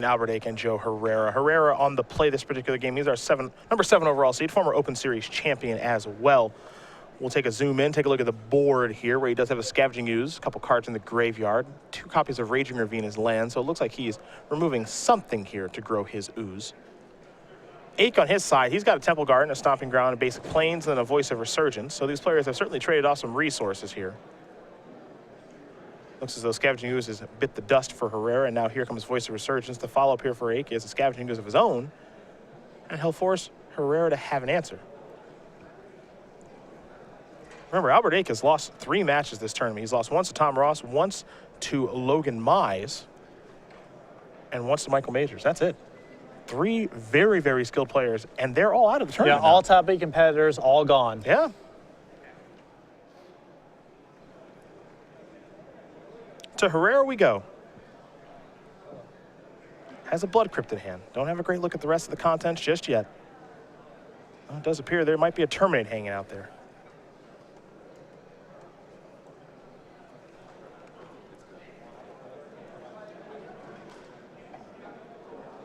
Albert Ake and Joe Herrera. Herrera on the play this particular game. He's our number 7 overall seed, former Open Series champion as well. We'll take a zoom in, take a look at the board here where he does have a Scavenging Ooze, a couple cards in the graveyard, 2 copies of Raging Ravine as land, so it looks like he's removing something here to grow his ooze. Ake on his side, he's got a Temple Garden, a Stomping Ground, a Basic Plains, and a Voice of Resurgence, so these players have certainly traded off some resources here. Looks as though Scavenging Ooze has bit the dust for Herrera, and now here comes Voice of Resurgence. The follow-up here for Ake is a Scavenging Ooze of his own, and he'll force Herrera to have an answer. Remember, Albert Ake has lost 3 matches this tournament. He's lost once to Tom Ross, once to Logan Mize, and once to Michael Majors. That's it. 3 very, very skilled players, and they're all out of the tournament. Yeah, all top 8 competitors, all gone. Yeah. To Herrera we go. Has a Blood Crypt in hand. Don't have a great look at the rest of the contents just yet. Well, it does appear there might be a Terminate hanging out there.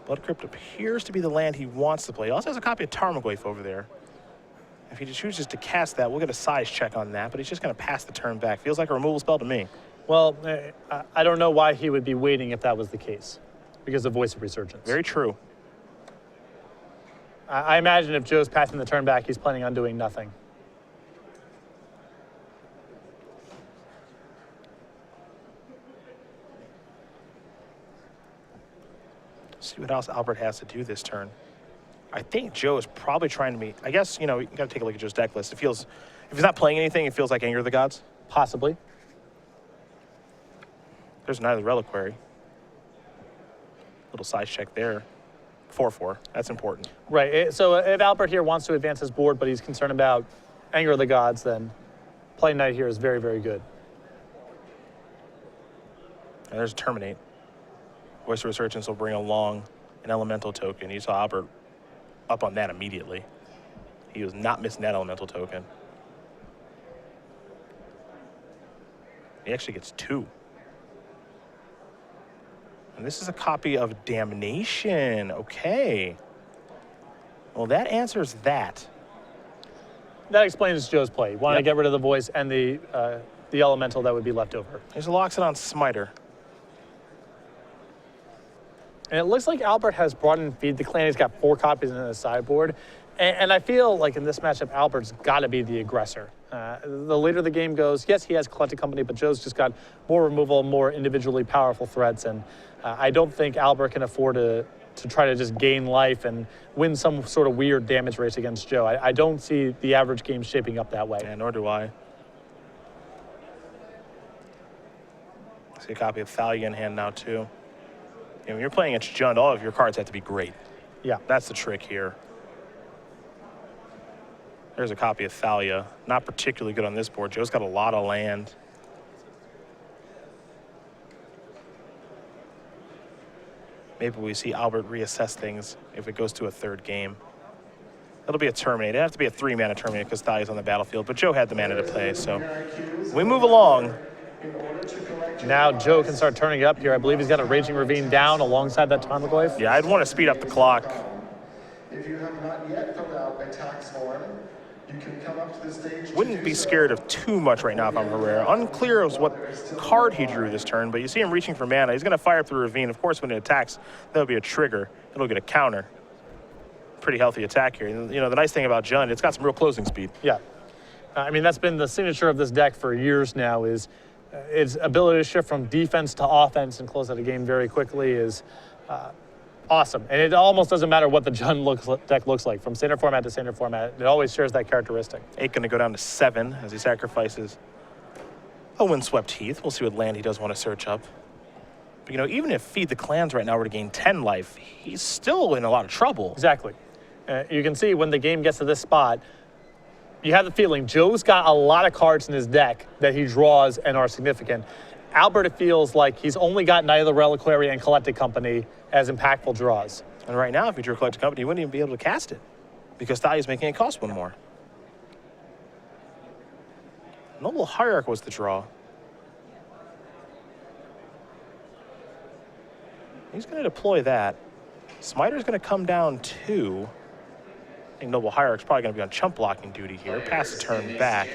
Blood Crypt appears to be the land he wants to play. He also has a copy of Tarmogoyf over there. If he chooses to cast that, we'll get a size check on that, but he's just going to pass the turn back. Feels like a removal spell to me. Well, I don't know why he would be waiting if that was the case, because of Voice of Resurgence. Very true. I imagine if Joe's passing the turn back, he's planning on doing nothing. See what else Albert has to do this turn. I think Joe is probably trying to be, I guess, you know, you got to take a look at Joe's deck list. It feels, if he's not playing anything, it feels like Anger of the Gods. Possibly. There's another Reliquary. Little size check there. 4/4. That's important. Right. So if Albert here wants to advance his board, but he's concerned about Anger of the Gods, then playing Knight here is very, very good. And there's a Terminate. Voice of Resurgence will bring along an Elemental token. You saw Albert up on that immediately. He was not missing that Elemental token. He actually gets 2. And this is a copy of Damnation. Okay. Well, that answers that. That explains Joe's play. He wanted to get rid of the Voice and the Elemental that would be left over. There's a Loxodon Smiter. And it looks like Albert has brought in Feed the Clan. He's got 4 copies in his sideboard. And I feel like in this matchup, Albert's got to be the aggressor. The later the game goes, yes, he has Collected Company, but Joe's just got more removal, more individually powerful threats. And I don't think Albert can afford to try to just gain life and win some sort of weird damage race against Joe. I don't see the average game shaping up that way. Yeah, nor do I. See a copy of Thalia in hand now, too. And when you're playing against Jund, all of your cards have to be great. Yeah. That's the trick here. There's a copy of Thalia. Not particularly good on this board. Joe's got a lot of land. Maybe we see Albert reassess things if it goes to a 3rd game. It'll be a Terminate. It'd have to be a 3-mana Terminate because Thalia's on the battlefield, but Joe had the mana to play, so we move along. Now Joe can start turning it up here. I believe he's got a Raging Ravine down alongside that Tarmogoyf. Yeah, I'd want to speed up the clock. If you have not yet filled out a tax form, you can come up to the stage. Wouldn't be scared of too much right now if I'm Herrera. Unclear as what card he drew this turn, but you see him reaching for mana. He's going to fire up the Ravine. Of course, when it attacks, that'll be a trigger. It'll get a counter. Pretty healthy attack here. You know, the nice thing about Jund, it's got some real closing speed. Yeah. I mean, that's been the signature of this deck for years now, is its ability to shift from defense to offense and close out a game very quickly is awesome. And it almost doesn't matter what the Jund deck looks like, from standard format to standard format. It always shares that characteristic. 8 going to go down to 7 as he sacrifices a Windswept Heath. We'll see what land he does want to search up. But, you know, even if Feed the Clans right now were to gain 10 life, he's still in a lot of trouble. Exactly. You can see when the game gets to this spot, you have the feeling Joe's got a lot of cards in his deck that he draws and are significant. Albert, it feels like he's only got Knight of the Reliquary and Collected Company as impactful draws. And right now, if you drew Collected Company, you wouldn't even be able to cast it because Thalia's making it cost 1 more. Noble Hierarch was the draw. He's going to deploy that. Smiter's going to come down 2. I think Noble Hierarch's probably going to be on chump blocking duty here. Pass the turn back.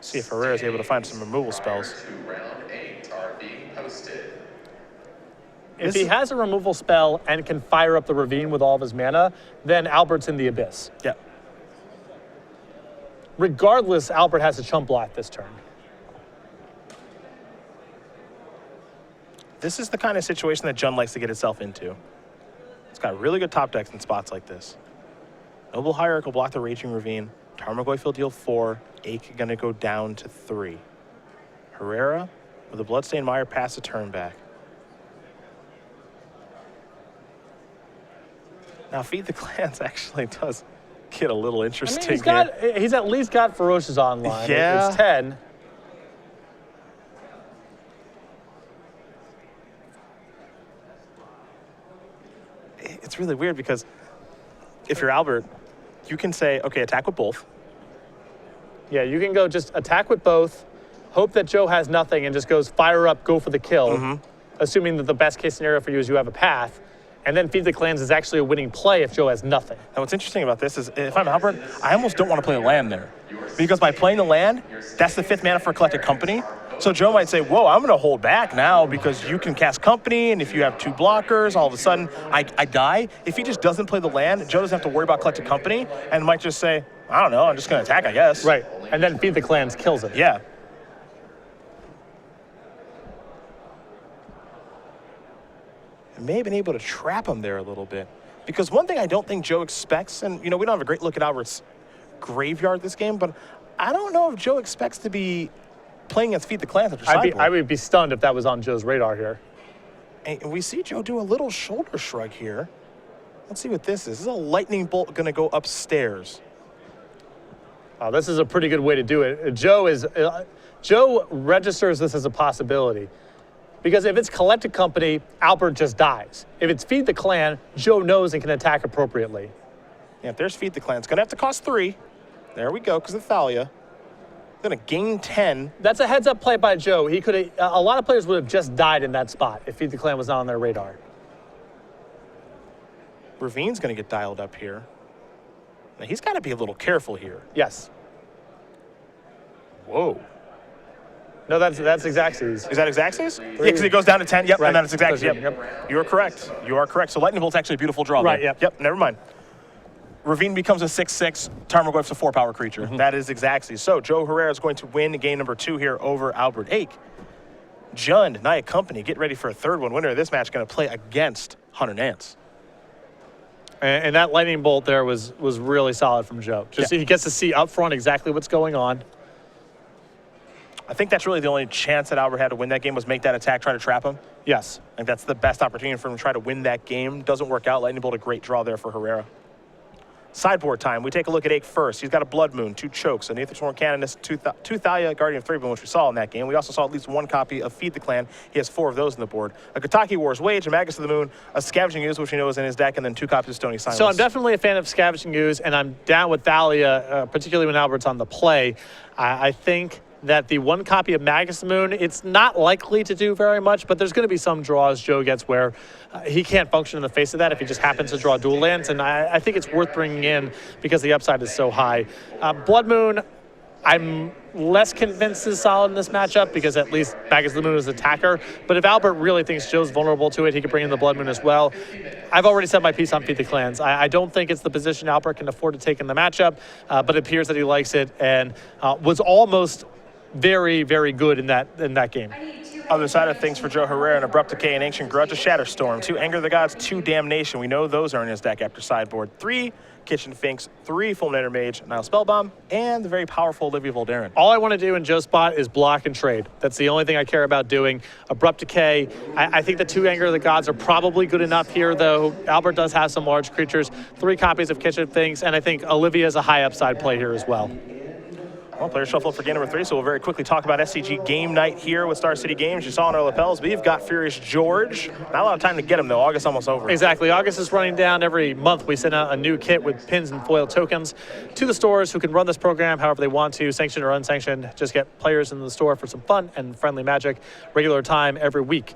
See if Herrera's able to find some removal spells. If he has a removal spell and can fire up the Ravine with all of his mana, then Albert's in the abyss. Yeah. Regardless, Albert has a chump block this turn. This is the kind of situation that Jund likes to get itself into. It's got really good top decks in spots like this. Noble Hierarch will block the Raging Ravine. Tarmogoyf will deal 4. Ake going to go down to 3. Herrera with a Bloodstained Mire pass the turn back. Now, Feed the Clans actually does get a little interesting he's at least got Ferocious online. Yeah. It's 10. It's really weird because if you're Albert, you can say, okay, attack with both. Yeah, you can go just attack with both, hope that Joe has nothing, and just goes fire up, go for the kill, assuming that the best case scenario for you is you have a path. And then Feed the Clans is actually a winning play if Joe has nothing. Now, what's interesting about this is if I'm Albert, I almost don't want to play the land there. Because by playing the land, that's the 5th mana for Collected Company. So Joe might say, whoa, I'm going to hold back now because you can cast Company, and if you have 2 blockers, all of a sudden I die. If he just doesn't play the land, Joe doesn't have to worry about Collected Company and might just say, I don't know, I'm just going to attack, I guess. Right, and then Feed the Clans kills it. Yeah. May have been able to trap him there a little bit. Because one thing I don't think Joe expects, and we don't have a great look at Albert's graveyard this game, but I don't know if Joe expects to be playing against Feed the Clans after sideboard. I would be stunned if that was on Joe's radar here. And we see Joe do a little shoulder shrug here. Let's see what this is. This is a lightning bolt going to go upstairs. Oh, this is a pretty good way to do it. Joe registers this as a possibility. Because if it's Collected Company, Albert just dies. If it's Feed the Clan, Joe knows and can attack appropriately. Yeah, if there's Feed the Clan, it's going to have to cost 3. There we go, because of Thalia. Going to gain 10. That's a heads-up play by Joe. He could have. A lot of players would have just died in that spot if Feed the Clan was not on their radar. Ravine's going to get dialed up here. Now, he's got to be a little careful here. Yes. Whoa. No, that's Xaxes. Is that Xaxes? Yeah, because he goes down to 10. Yep, right. And then it's Xaxes. Yep. You are correct. You are correct. So Lightning Bolt's actually a beautiful draw. Right, there. yep. Yep, never mind. Ravine becomes a 6/6. Tarmogoyf's a 4-power creature. That is Xaxes. So Joe Herrera is going to win game number 2 here over Albert Ake. Jund, Naya Company, get ready for a 3rd one. Winner of this match going to play against Hunter Nance. And that Lightning Bolt there was really solid from Joe. Just he gets to see up front exactly what's going on. I think that's really the only chance that Albert had to win that game was make that attack, try to trap him. Yes. I think that's the best opportunity for him to try to win that game. Doesn't work out. Lightning Bolt, a great draw there for Herrera. Sideboard time. We take a look at Ake first. He's got a Blood Moon, 2 chokes, an Aethersworn Canonist, 2 Thalia, Guardian of Threeboom, which we saw in that game. We also saw at least 1 copy of Feed the Clan. He has 4 of those on the board. A Kataki War's Wage, a Magus of the Moon, a Scavenging Ooze, which we know is in his deck, and then 2 copies of Stony Silence. So I'm definitely a fan of Scavenging Ooze, and I'm down with Thalia, particularly when Albert's on the play. I think that the 1 copy of Magus of the Moon, it's not likely to do very much, but there's going to be some draws Joe gets where he can't function in the face of that if he just happens to draw dual lands, and I think it's worth bringing in because the upside is so high. Blood Moon, I'm less convinced is solid in this matchup because at least Magus of the Moon is attacker, but if Albert really thinks Joe's vulnerable to it, he could bring in the Blood Moon as well. I've already said my piece on Feed the Clans. I don't think it's the position Albert can afford to take in the matchup, but it appears that he likes it and was almost very, very good in that game. Other side of things for Joe Herrera, an Abrupt Decay, an Ancient Grudge, a Shatterstorm, 2 Anger of the Gods, 2 Damnation. We know those are in his deck after sideboard. 3 Kitchen Finks, 3 Fulminator Mage, Nile Spellbomb, and the very powerful Olivia Voldaren. All I want to do in Joe's spot is block and trade. That's the only thing I care about doing. Abrupt Decay, I think the 2 Anger of the Gods are probably good enough here, though. Albert does have some large creatures, 3 copies of Kitchen Finks, and I think Olivia is a high upside play here as well. Well, player shuffle for game number 3, so we'll very quickly talk about SCG game night here with Star City Games. You saw on our lapels, we've got Furious George. Not a lot of time to get him, though. August almost over. Exactly. August is running down. Every month we send out a new kit with pins and foil tokens to the stores who can run this program however they want to, sanctioned or unsanctioned. Just get players in the store for some fun and friendly magic. Regular time every week.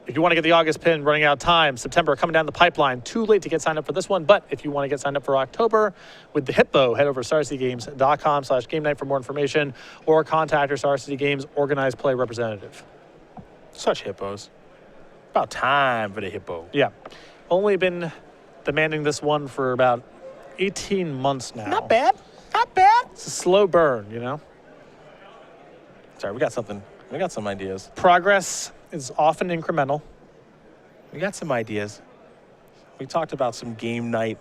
If you want to get the August pin, running out of time, September coming down the pipeline. Too late to get signed up for this one, but if you want to get signed up for October with the Hippo, head over to StarCityGames.com/game night for more information, or contact your Star City Games organized play representative. Such hippos. About time for the hippo. Yeah. Only been demanding this one for about 18 months now. Not bad. Not bad. It's a slow burn, you know? Sorry, we got something. We got some ideas. Progress is often incremental. We got some ideas. We talked about some game night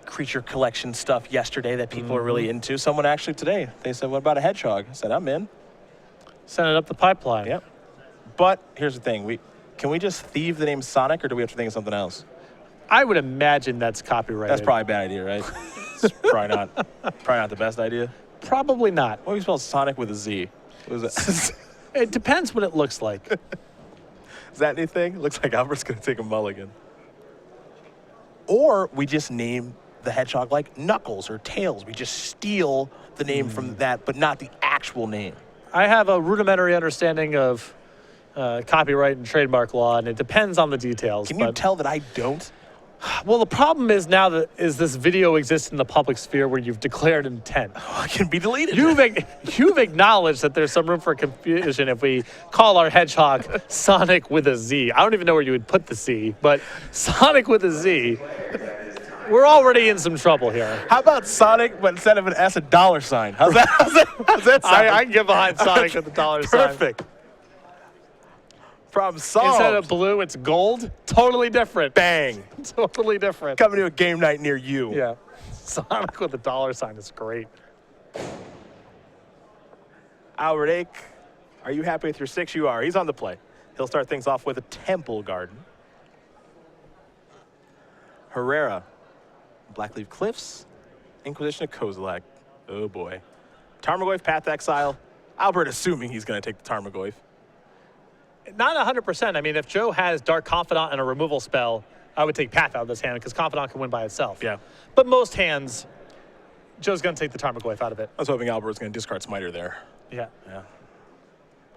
creature collection stuff yesterday that people are really into. Someone actually today, they said, what about a hedgehog? I said, I'm in. Send it up the pipeline. Yep. But here's the thing. Can we just thieve the name Sonic, or do we have to think of something else? I would imagine that's copyrighted. That's probably a bad idea, right? It's probably not the best idea. Probably not. What do you spell Sonic with a Z? What is it? It depends what it looks like. Is that anything? Looks like Albert's going to take a mulligan. Or we just name the hedgehog like Knuckles or Tails. We just steal the name from that, but not the actual name. I have a rudimentary understanding of copyright and trademark law, and it depends on the details. Can you tell that I don't? Well, the problem is now that this video exists in the public sphere where you've declared intent. It can be deleted. You've acknowledged that there's some room for confusion if we call our hedgehog Sonic with a Z. I don't even know where you would put the C, but Sonic with a Z. We're already in some trouble here. How about Sonic, but instead of an S, a dollar sign? How's that? How's that sound? I can get behind Sonic with the dollar sign. Perfect. Problem solved. Instead of blue, it's gold. Totally different. Bang. Totally different. Coming to a game night near you. Yeah. Sonic with the dollar sign is great. Albert Ake, are you happy with your 6? You are. He's on the play. He'll start things off with a Temple Garden. Herrera, Blackleaf Cliffs, Inquisition of Kozilek. Oh boy. Tarmogoyf, Path Exile. Albert assuming he's going to take the Tarmogoyf. Not 100%. I mean, if Joe has Dark Confidant and a removal spell, I would take Path out of this hand because Confidant can win by itself. Yeah. But most hands, Joe's going to take the Tarmogoyf out of it. I was hoping Albert was going to discard Smiter there. Yeah. Yeah.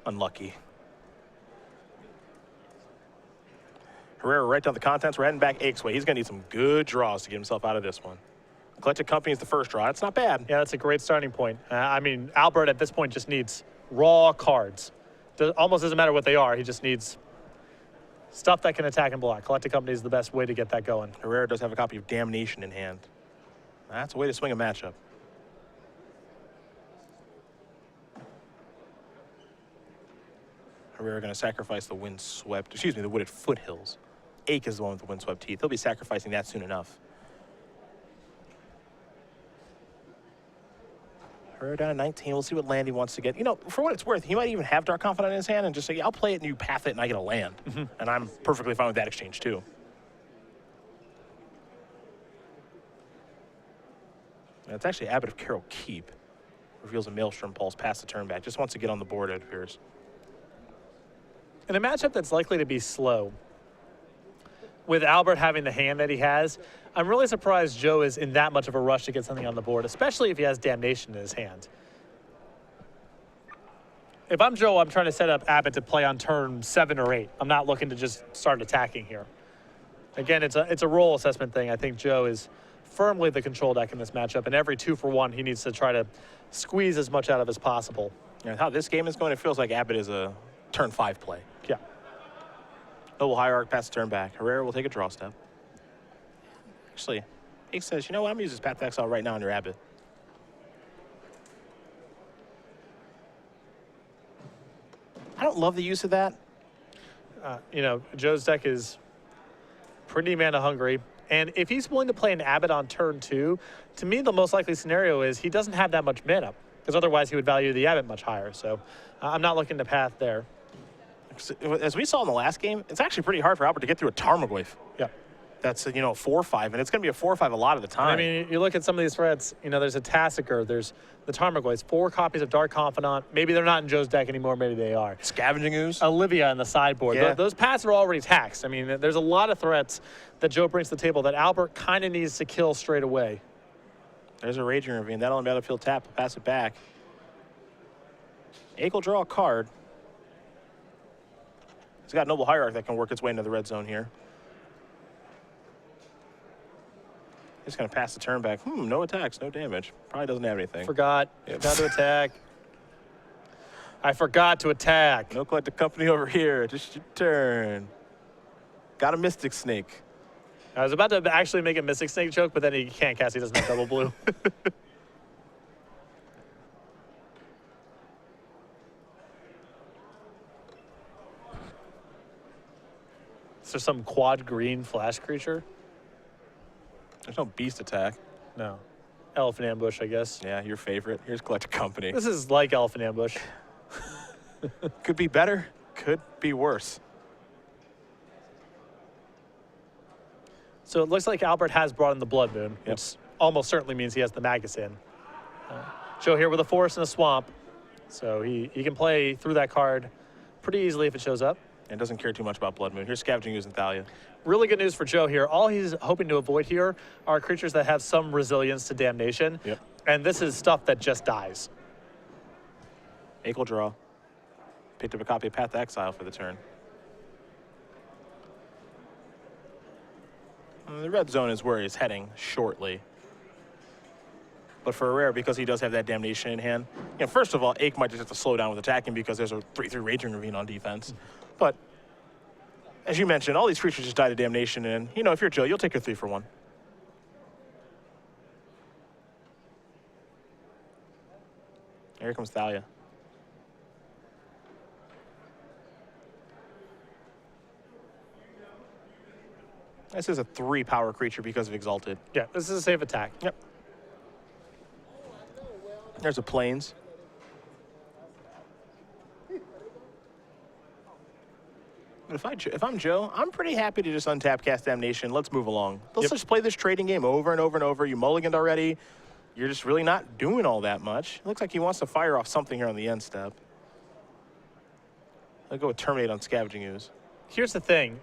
Unlucky. Herrera right down the contents. We're heading back Ake's way. He's going to need some good draws to get himself out of this one. Eclectic Company is the first draw. That's not bad. Yeah, that's a great starting point. I mean, Albert at this point just needs raw cards. Almost doesn't matter what they are. He just needs stuff that can attack and block. Collective Company is the best way to get that going. Herrera does have a copy of Damnation in hand. That's a way to swing a matchup. Herrera going to sacrifice the the Wooded Foothills. Ake is the one with the windswept teeth. He'll be sacrificing that soon enough. Herrera down to 19. We'll see what land he wants to get. You know, for what it's worth, he might even have Dark Confidant in his hand and just say, I'll play it and you path it and I get a land. And I'm perfectly fine with that exchange too. And it's actually Abbot of Carroll Keep. Reveals a Maelstrom Pulse past the turn back. Just wants to get on the board, it appears. In a matchup that's likely to be slow, with Albert having the hand that he has, I'm really surprised Joe is in that much of a rush to get something on the board, especially if he has Damnation in his hand. If I'm Joe, I'm trying to set up Abbott to play on turn 7 or 8. I'm not looking to just start attacking here. Again, it's a role assessment thing. I think Joe is firmly the control deck in this matchup, and every 2-for-1, he needs to try to squeeze as much out of as possible. And how this game is going, it feels like Abbott is a turn 5 play. Yeah. Noble Hierarch pass the turn back. Herrera will take a draw step. Actually, he says, you know what, I'm going to use this Path to Exile right now on your Abbott. I don't love the use of that. You know, Joe's deck is pretty mana hungry. And if he's willing to play an Abbott on turn 2, to me, the most likely scenario is he doesn't have that much mana, because otherwise he would value the Abbott much higher. So I'm not looking to path there. As we saw in the last game, it's actually pretty hard for Albert to get through a Tarmogoyf. Yeah. That's, 4-5, and it's going to be a 4-5 a lot of the time. I mean, you look at some of these threats, there's a Tassiker, there's the Tarmogoyfs, 4 copies of Dark Confidant. Maybe they're not in Joe's deck anymore, maybe they are. Scavenging Ooze. Olivia in the sideboard. Yeah. Those paths are already taxed. I mean, there's a lot of threats that Joe brings to the table that Albert kind of needs to kill straight away. There's a Raging Ravine. That'll on battlefield tap. Pass it back. Ake will draw a card. He's got Noble Hierarch that can work its way into the red zone here. Just going to pass the turn back. No attacks, no damage. Probably doesn't have anything. Forgot to attack. I forgot to attack. No Collective Company over here. Just your turn. Got a Mystic Snake. I was about to actually make a Mystic Snake joke, but then he can't cast. He doesn't have double blue. Is there some quad green flash creature? There's no beast attack. No. Elephant Ambush, I guess. Yeah, your favorite. Here's Collective Company. This is like Elephant Ambush. Could be better. Could be worse. So it looks like Albert has brought in the Blood Moon, which almost certainly means he has the Magus in. Joe here with a Forest and a Swamp. So he can play through that card pretty easily if it shows up. And doesn't care too much about Blood Moon. Here's Scavenging Ooze and Thalia. Really good news for Joe here. All he's hoping to avoid here are creatures that have some resilience to damnation. Yep. And this is stuff that just dies. Ankle draw. Picked up a copy of Path to Exile for the turn. The red zone is where he's heading shortly. But for Herrera, because he does have that damnation in hand, first of all, Ake might just have to slow down with attacking because there's a 3/3 Raging Ravine on defense. But as you mentioned, all these creatures just die to damnation, and if you're Joe, you'll take your 3 for 1. Here comes Thalia. This is a 3-power creature because of Exalted. Yeah, this is a safe attack. Yep. There's a Plains. But if I'm Joe, I'm pretty happy to just untap Cast Damnation. Let's move along. Let's just play this trading game over and over and over. You mulliganed already. You're just really not doing all that much. It looks like he wants to fire off something here on the end step. I'll go with Terminate on Scavenging Ooze. Here's the thing.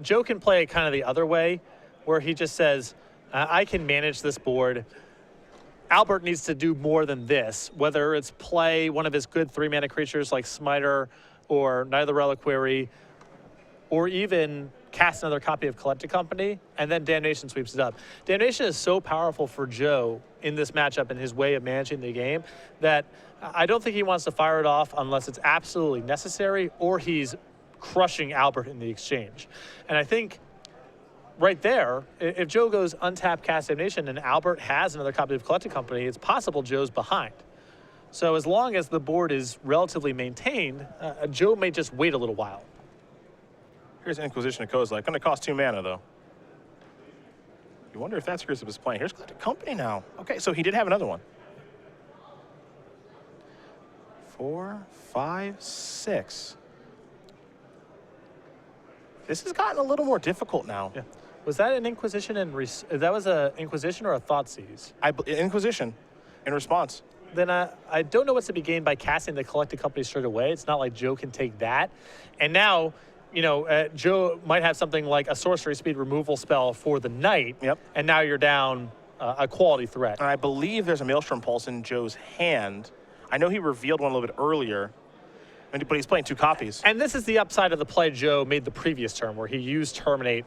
Joe can play it kind of the other way, where he just says, I can manage this board. Albert needs to do more than this, whether it's play one of his good 3-mana creatures like Smiter or Knight of the Reliquary, or even cast another copy of Collective Company, and then Damnation sweeps it up. Damnation is so powerful for Joe in this matchup and his way of managing the game that I don't think he wants to fire it off unless it's absolutely necessary or he's crushing Albert in the exchange. And I think right there, if Joe goes untap Cast Damnation and Albert has another copy of Collective Company, it's possible Joe's behind. So as long as the board is relatively maintained, Joe may just wait a little while. Here's Inquisition of Kozilek. Going to cost 2 mana, though. You wonder if that's Crucible is playing. Here's Collective Company now. Okay, so he did have another one. 4, 5, 6. This has gotten a little more difficult now. Yeah. Was that an Inquisition that was an Inquisition or a Thoughtseize? Inquisition in response. Then I don't know what's to be gained by casting the Collective Company straight away. It's not like Joe can take that. And now, Joe might have something like a sorcery speed removal spell for the Knight. Yep. And now you're down a quality threat. And I believe there's a Maelstrom Pulse in Joe's hand. I know he revealed one a little bit earlier, but he's playing 2 copies. And this is the upside of the play Joe made the previous turn, where he used Terminate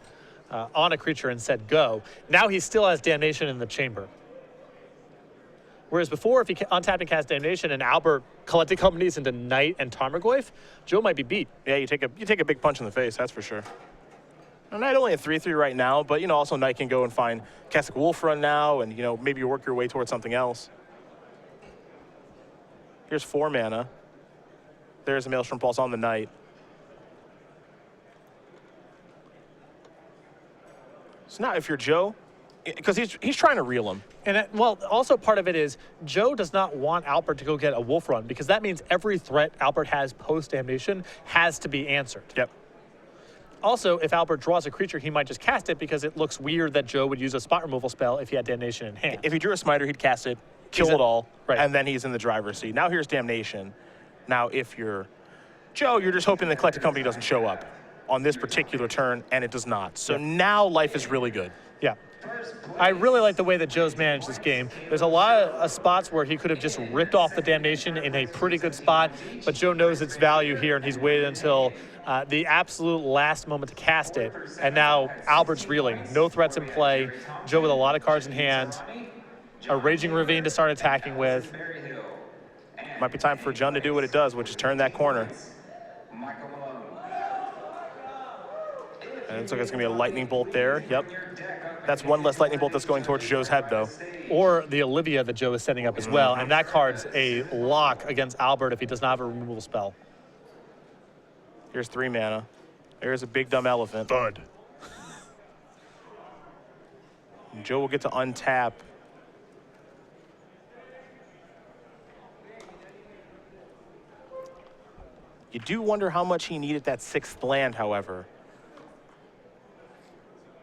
on a creature and said go. Now he still has Damnation in the chamber. Whereas before, if he untapped and cast Damnation and Albert Collective Companies into Knight and Tarmogoyf, Joe might be beat. Yeah, you take a big punch in the face, that's for sure. And Knight only at 3/3 right now, but also Knight can go and find Cassock Wolf Run now, and maybe you work your way towards something else. Here's 4 mana. There's a Maelstrom Pulse on the Knight. So now if you're Joe, because he's trying to reel him. And also part of it is Joe does not want Albert to go get a Wolf Run, because that means every threat Albert has post-Damnation has to be answered. Yep. Also, if Albert draws a creature, he might just cast it because it looks weird that Joe would use a spot removal spell if he had Damnation in hand. If he drew a Smiter, he'd cast it, kill it all, right. And then he's in the driver's seat. Now here's Damnation. Now if you're Joe, you're just hoping the Collective Company doesn't show up on this particular turn, and it does not. So now life is really good. Yeah. I really like the way that Joe's managed this game. There's a lot of spots where he could have just ripped off the damnation in a pretty good spot, but Joe knows its value here, and he's waited until the absolute last moment to cast it. And now Albert's reeling. No threats in play. Joe with a lot of cards in hand. A Raging Ravine to start attacking with. Might be time for Jun to do what it does, which is turn that corner. And it looks like it's going to be a lightning bolt there. Yep. That's one less lightning bolt that's going towards Joe's head, though. Or the Olivia that Joe is setting up as well. And that card's a lock against Albert if he does not have a removal spell. Here's 3 mana. There's a big dumb elephant. Thud. Joe will get to untap. You do wonder how much he needed that 6th land, however.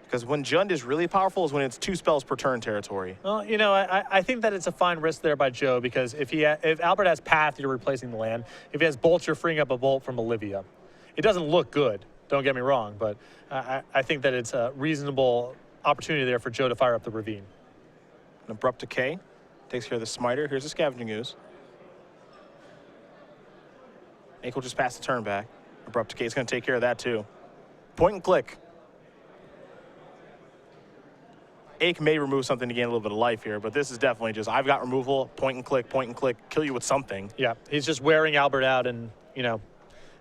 Because when Jund is really powerful is when it's 2 spells per turn territory. Well, you know, I think that it's a fine risk there by Joe, because if Albert has Path, you're replacing the land. If he has Bolt, you're freeing up a Bolt from Olivia. It doesn't look good, don't get me wrong, but I think that it's a reasonable opportunity there for Joe to fire up the Ravine. An Abrupt Decay takes care of the Smiter. Here's a Scavenging Ooze. Ake will just pass the turn back. Abrupt Decay is going to take care of that too. Point and click. Ake may remove something to gain a little bit of life here, but this is definitely just, I've got removal, point and click, kill you with something. Yeah, he's just wearing Albert out, and, you know,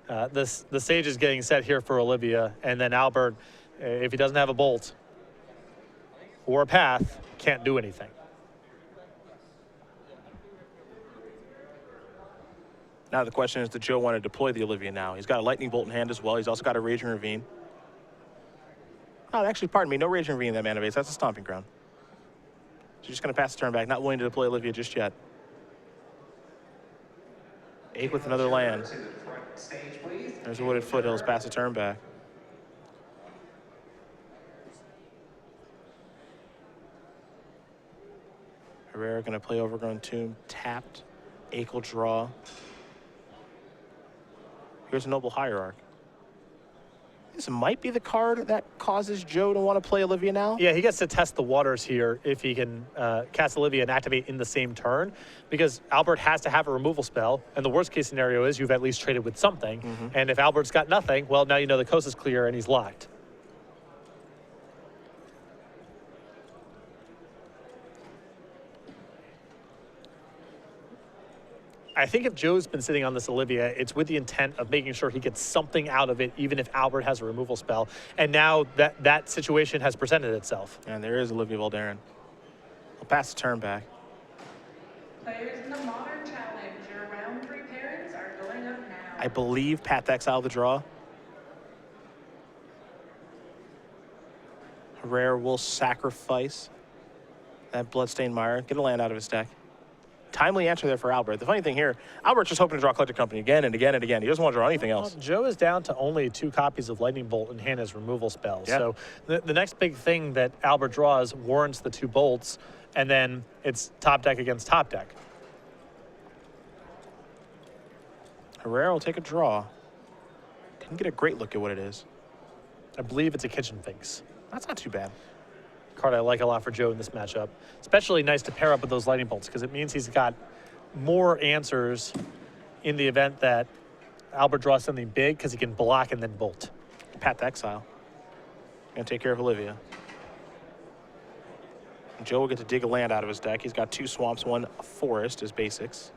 the stage is getting set here for Olivia, and then Albert, if he doesn't have a Bolt or a Path, can't do anything. Now the question is, does Joe want to deploy the Olivia now? He's got a Lightning Bolt in hand as well. He's also got a Raging Ravine. Oh, actually, pardon me, no Raging Ravine in that mana base. That's a Stomping Ground. So just going to pass the turn back, not willing to deploy Olivia just yet. Ake with another land. There's a Wooded Foothills, pass the turn back. Herrera going to play Overgrown Tomb, tapped. Ake will draw. Here's a Noble Hierarch. This might be the card that causes Joe to want to play Olivia now. Yeah, he gets to test the waters here if he can cast Olivia and activate in the same turn, because Albert has to have a removal spell, and the worst case scenario is you've at least traded with something, and if Albert's got nothing, well, now you know the coast is clear and he's locked. I think if Joe's been sitting on this Olivia, it's with the intent of making sure he gets something out of it, even if Albert has a removal spell. And now that situation has presented itself. And there is Olivia Valdarin. I'll pass the turn back. Players in the Modern Challenge, your round 3 pairings are going up now. I believe Path Exile the draw. Herrera will sacrifice that Bloodstained Mire. Get a land out of his deck. Timely answer there for Albert. The funny thing here, Albert's just hoping to draw Collected Company again and again and again. He doesn't want to draw anything else. Well, Joe is down to only 2 copies of Lightning Bolt in hand as removal spells. Yeah. So the next big thing that Albert draws warrants the 2 bolts, and then it's top deck against top deck. Herrera will take a draw. Didn't get a great look at what it is. I believe it's a Kitchen Finks. That's not too bad. Card I like a lot for Joe in this matchup. Especially nice to pair up with those Lightning Bolts, because it means he's got more answers in the event that Albert draws something big, because he can block and then bolt. Path Exile. Gonna take care of Olivia. Joe will get to dig a land out of his deck. He's got 2 swamps, 1 forest as basics.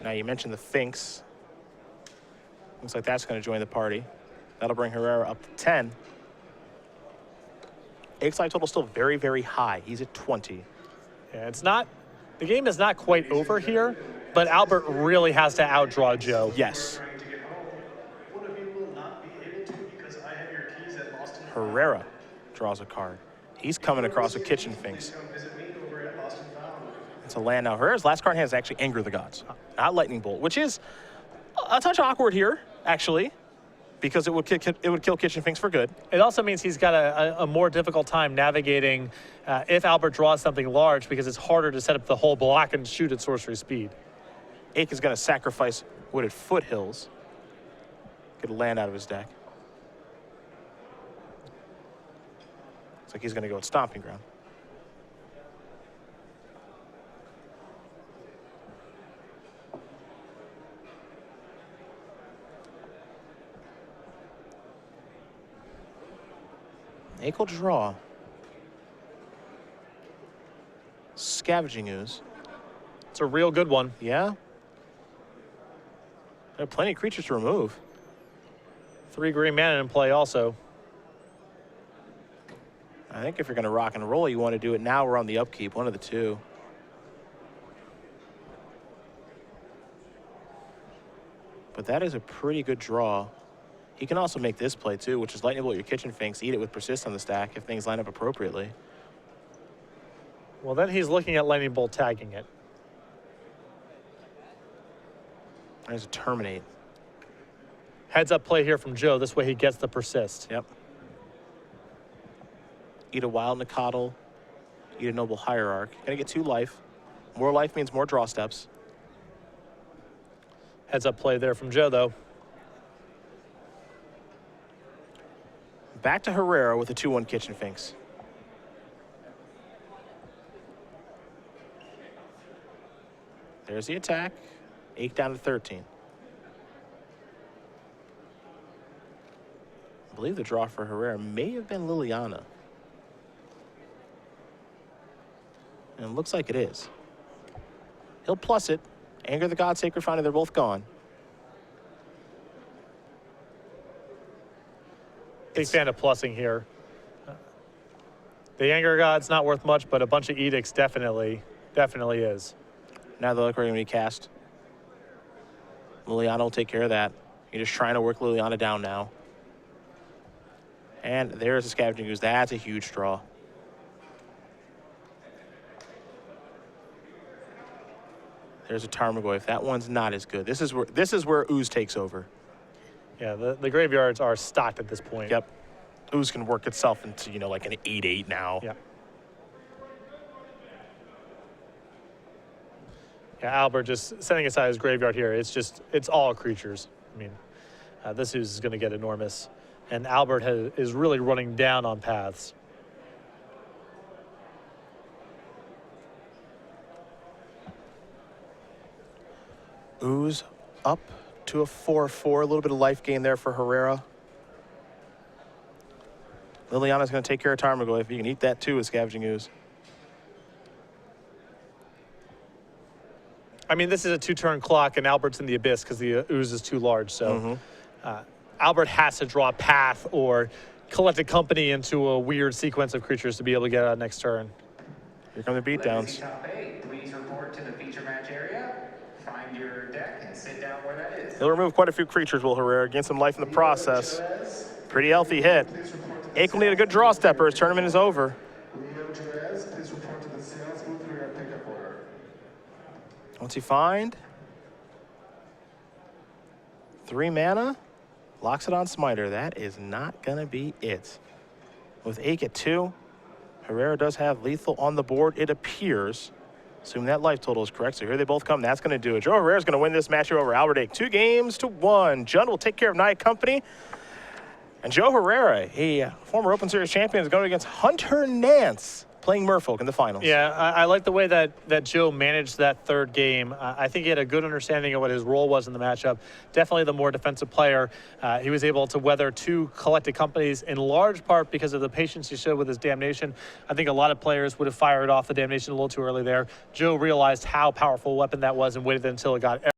Now you mentioned the Finks. Looks like that's going to join the party. That'll bring Herrera up to 10. Ake's life total still very, very high. He's at 20. Yeah, it's not, the game is not quite over here, but Albert really has to outdraw Joe. Yes. Herrera draws a card. He's coming across a Kitchen Finks. It's a land now. Herrera's last card in hand is actually Anger the Gods, not Lightning Bolt, which is a touch awkward here, actually, because it would kill Kitchen Finks for good. It also means he's got a more difficult time navigating if Albert draws something large, because it's harder to set up the whole block and shoot at sorcery speed. Ake is going to sacrifice Wooded Foothills. Get a land out of his deck. Looks like he's going to go with Stomping Ground. Ake will draw. Scavenging Ooze. It's a real good one. Yeah. There are plenty of creatures to remove. 3 green mana in play also. I think if you're going to rock and roll, you want to do it now or on the upkeep, one of the two. But that is a pretty good draw. He can also make this play too, which is Lightning Bolt your Kitchen Finks, eat it with Persist on the stack if things line up appropriately. Well, then he's looking at Lightning Bolt tagging it. There's a Terminate. Heads up play here from Joe. This way he gets the Persist. Yep. Eat a Wild Nicodle. Eat a Noble Hierarch. Gonna get 2 life. More life means more draw steps. Heads up play there from Joe, though. Back to Herrera with a 2-1 Kitchen Finks. There's the attack. Ake down to 13. I believe the draw for Herrera may have been Liliana. And it looks like it is. He'll plus it. Anger the God, Sacred Foundry, they're both gone. Big fan of plussing here. The Anger God's not worth much, but a bunch of edicts definitely is. Now the look we're going to be cast. Liliana will take care of that. You're just trying to work Liliana down now. And there's a Scavenging Ooze. That's a huge draw. There's a Tarmogoyf. That one's not as good. This is where Ooze takes over. Yeah, the graveyards are stocked at this point. Yep. Ooze can work itself into, you know, like an 8/8 now. Yeah. Yeah, Albert just setting aside his graveyard here. It's all creatures. I mean, this Ooze is going to get enormous. And Albert is really running down on paths. Ooze up to a 4/4. A little bit of life gain there for Herrera. Liliana's going to take care of Tarmogoyf. You can eat that too with Scavenging Ooze. I mean, this is a 2-turn clock, and Albert's in the abyss because the Ooze is too large. So Albert has to draw a path or collect a company into a weird sequence of creatures to be able to get out next turn. Here come the beatdowns. Top 8, please report to the feature match area. Find your deck and sit down where that is. He'll remove quite a few creatures, will Herrera, gain some life in the process. Pretty healthy hit. Ake will need a good draw stepper. His tournament is over. Leo Jerez, please report to the sales booth for your pickup order. What's he find? 3 mana. Locks it on Smiter. That is not going to be it. With Ake at 2, Herrera does have lethal on the board, it appears. Assuming that life total is correct. So here they both come. That's going to do it. Joe Herrera's going to win this match here over Albert Ake. 2-1. Judd will take care of Night Company. And Joe Herrera, a former Open Series champion, is going against Hunter Nance, playing Merfolk in the finals. Yeah, I like the way that Joe managed that third game. I think he had a good understanding of what his role was in the matchup. Definitely the more defensive player. He was able to weather 2 collected companies in large part because of the patience he showed with his Damnation. I think a lot of players would have fired off the Damnation a little too early there. Joe realized how powerful a weapon that was and waited until it got